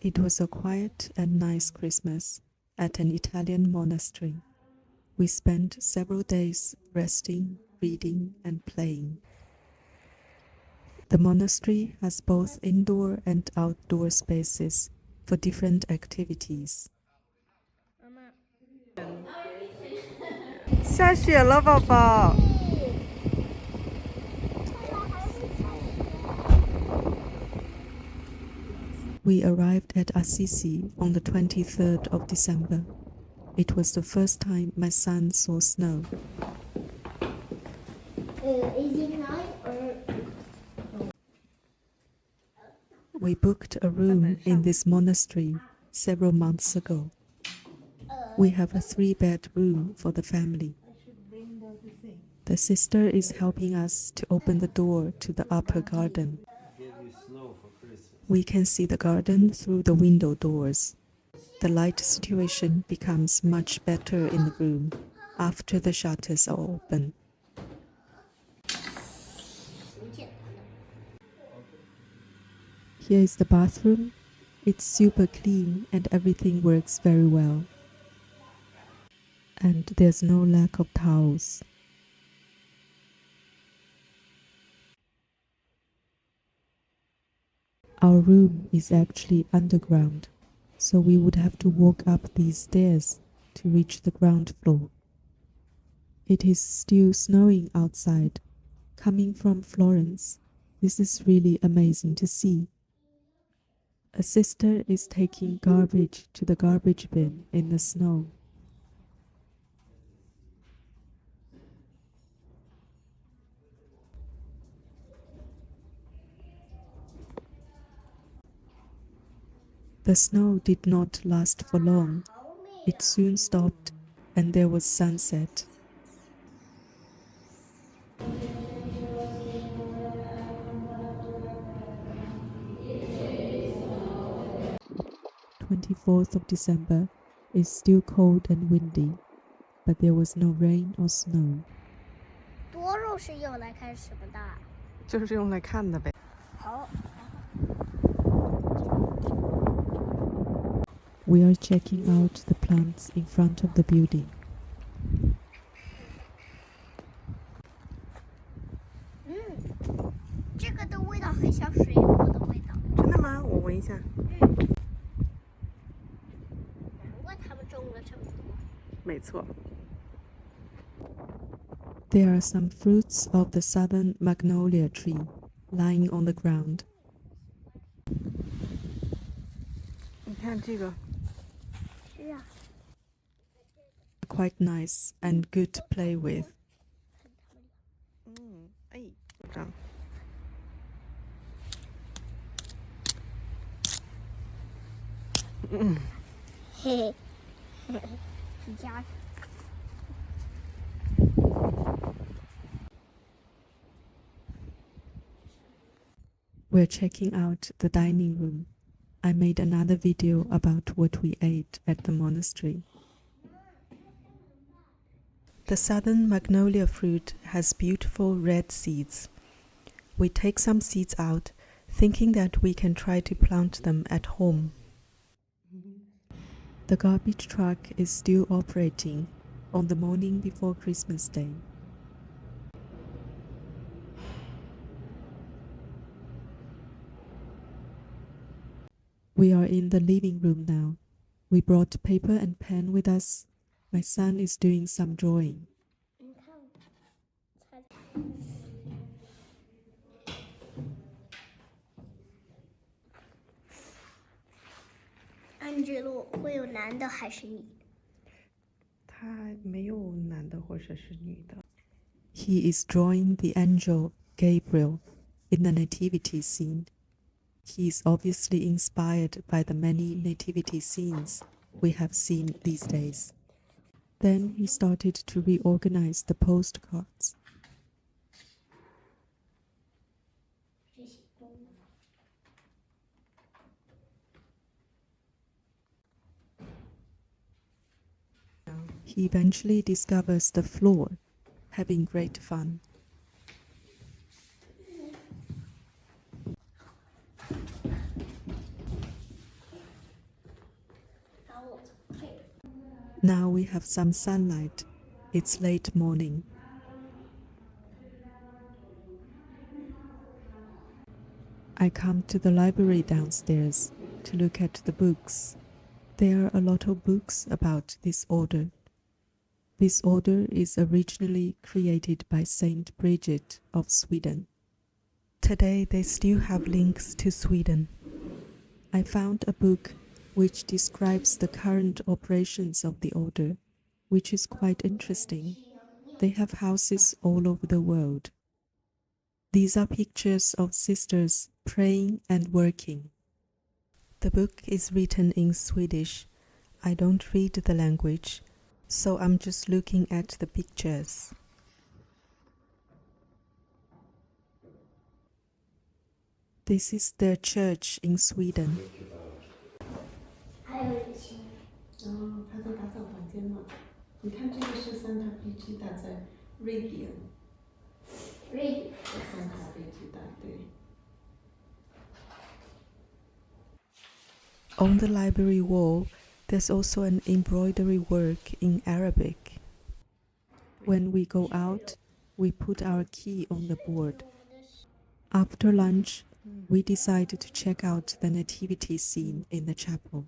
It was a quiet and nice Christmas at an Italian monastery. We spent several days resting, reading, and playing. The monastery has both indoor and outdoor spaces for different activities. 下雪了，宝宝。We arrived at Assisi on the 23rd of December. It was the first time my son saw snow. Is it nice or? We booked a room in this monastery several months ago. We have a 3-bed room for the family. The sister is helping us to open the door to the upper garden. We can see the garden through the window doors. The light situation becomes much better in the room after the shutters are open. Here is the bathroom. It's super clean and everything works very well. And there's no lack of towels. Our room is actually underground, so we would have to walk up these stairs to reach the ground floor. It is still snowing outside. Coming from Florence, this is really amazing to see. A sister is taking garbage to the garbage bin in the snow. The snow did not last for long. It soon stopped and there was sunset. The 24th of December is still cold and windy, but there was no rain or snow. 多肉是用来看什么的？就是用来看的呗。好。 We are checking out the plants in front of the building. 这个的味道很像水果的味道。真的吗？我闻一下。难怪他们种了这么多。没错。There are some fruits of the southern magnolia tree lying on the ground. 你看这个。 是啊。 Quite nice and good to play with. 哎，这样。嘿嘿，是家。 We're checking out the dining room. I made another video about what we ate at the monastery. The southern magnolia fruit has beautiful red seeds. We take some seeds out, thinking that we can try to plant them at home. The garbage truck is still operating on the morning before Christmas Day. We are in the living room now. We brought paper and pen with us. My son is doing some drawing. 安吉洛会有男的还是女的？他没有男的或者是女的。He is drawing the angel Gabriel in the Nativity scene. He is obviously inspired by the many nativity scenes we have seen these days. Then he started to reorganize the postcards. He eventually discovers the floor, having great fun. Now we have some sunlight. It's late morning. I come to the library downstairs to look at the books. There are a lot of books about this order. This order is originally created by Saint Brigid of Sweden. Today they still have links to Sweden. I found a book which describes the current operations of the order, which is quite interesting. They have houses all over the world. These are pictures of sisters praying and working. The book is written in Swedish. I don't read the language, so I'm just looking at the pictures. This is their church in Sweden. 还有一些哦，他在打扫房间呢。你看这个是桑塔碧吉达在瑞典， read 桑塔碧吉达对。On the library wall, there's also an embroidery work in Arabic. When we go out, we put our key on the board. After lunch, we decided to check out the Nativity scene in the chapel.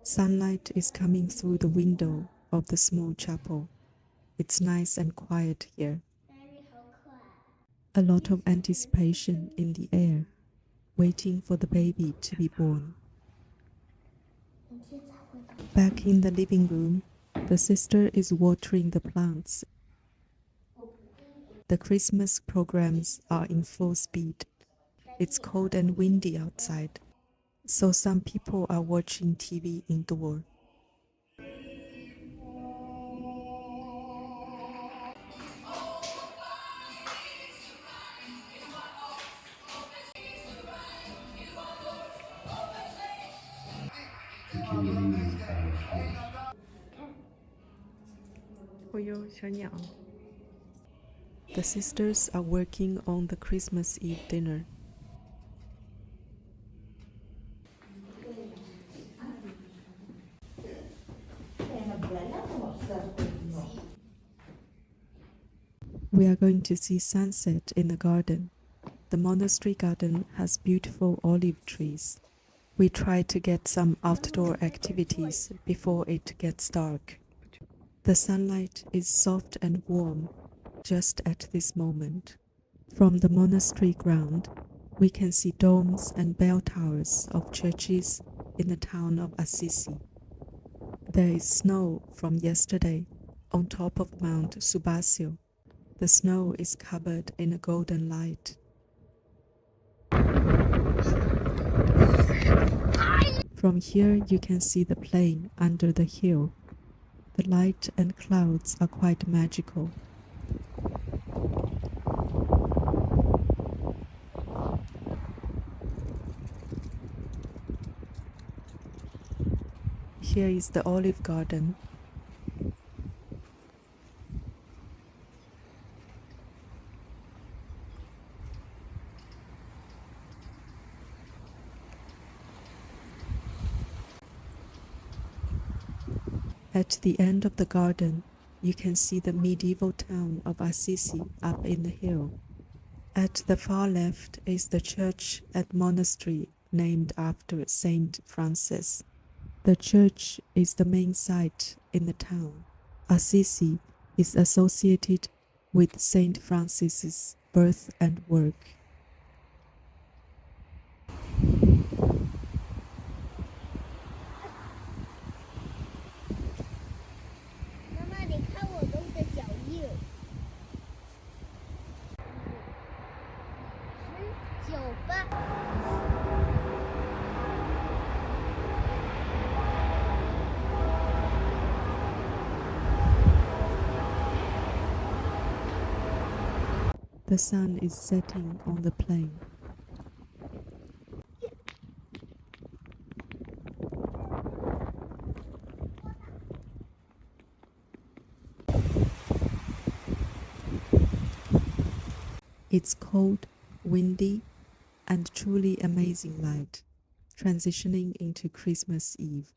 Sunlight is coming through the window of the small chapel. It's nice and quiet here. Mary 好可爱。 A lot of anticipation in the air, waiting for the baby to be born. 明天才会到。 Back in the living room, the sister is watering the plants. The Christmas programs are in full speed. It's cold and windy outside, so some people are watching TV indoor. The communion is 哦哟，小鸟。 The sisters are working on the Christmas Eve dinner. We are going to see sunset in the garden. The monastery garden has beautiful olive trees. We try to get some outdoor activities before it gets dark. The sunlight is soft and warm just at this moment. From the monastery ground, we can see domes and bell towers of churches in the town of Assisi. There is snow from yesterday on top of Mount Subasio. The snow is covered in a golden light. From here you can see the plain under the hill. The light and clouds are quite magical. Here is the olive garden. At the end of the garden, you can see the medieval town of Assisi up in the hill. At the far left is the church and monastery named after Saint Francis. The church is the main site in the town. Assisi is associated with Saint Francis's birth and work. 妈妈，你看我弄的脚印。19吧。The sun is setting on the plain. It's cold, windy, and truly amazing light, transitioning into Christmas Eve.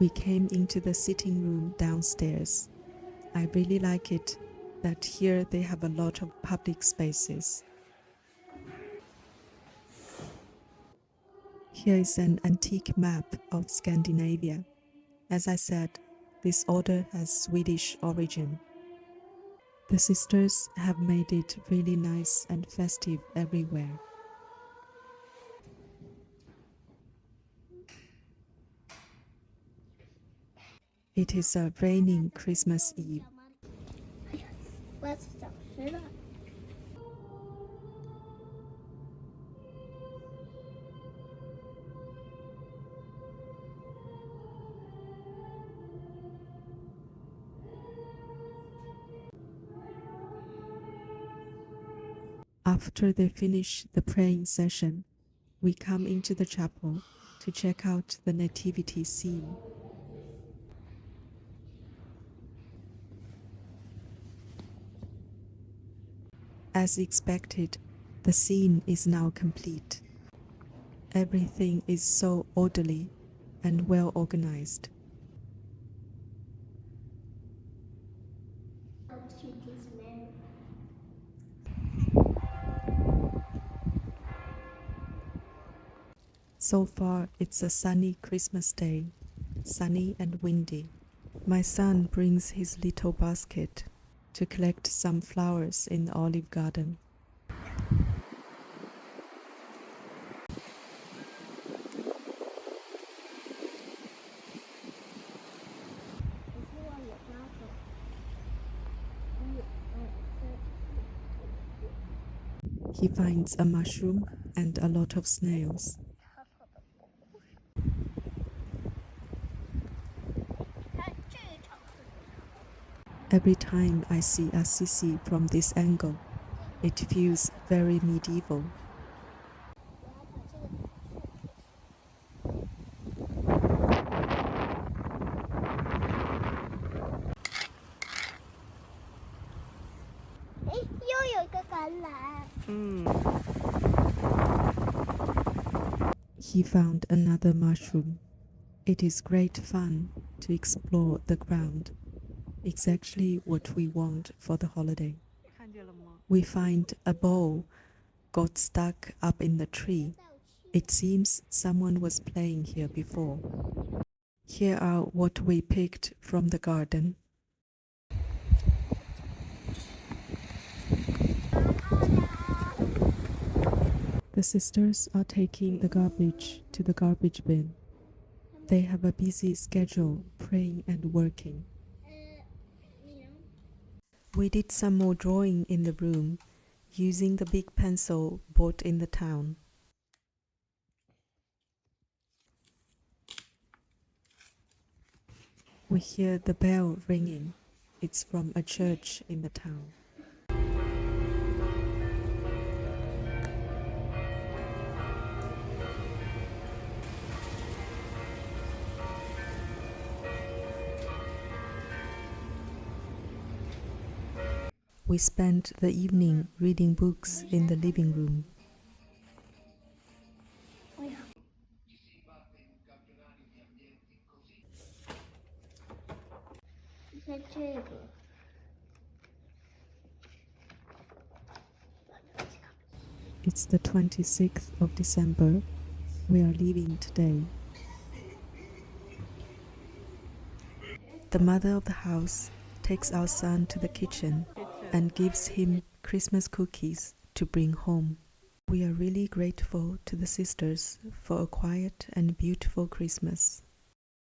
We came into the sitting room downstairs. I really like it that here they have a lot of public spaces. Here is an antique map of Scandinavia. As I said, this order has Swedish origin. The sisters have made it really nice and festive everywhere. It is a raining Christmas Eve. 我要吃小吃了。After they finish the praying session, we come into the chapel to check out the Nativity scene. As expected, the scene is now complete. Everything is so orderly and well organized. So far, it's a sunny Christmas day, sunny and windy. My son brings his little basket to collect some flowers in the olive garden. He finds a mushroom and a lot of snails. Every time I see Assisi from this angle, it feels very medieval. He found another mushroom. It is great fun to explore the ground. Exactly what we want for the holiday. We find a ball got stuck up in the tree. It seems someone was playing here before. Here are what we picked from the garden. The sisters are taking the garbage to the garbage bin. They have a busy schedule, praying and working. We did some more drawing in the room, using the big pencil bought in the town. We hear the bell ringing. It's from a church in the town. We spent the evening reading books in the living room. It's the 26th of December. We are leaving today. The mother of the house takes our son to the kitchen and gives him Christmas cookies to bring home. We are really grateful to the sisters for a quiet and beautiful Christmas.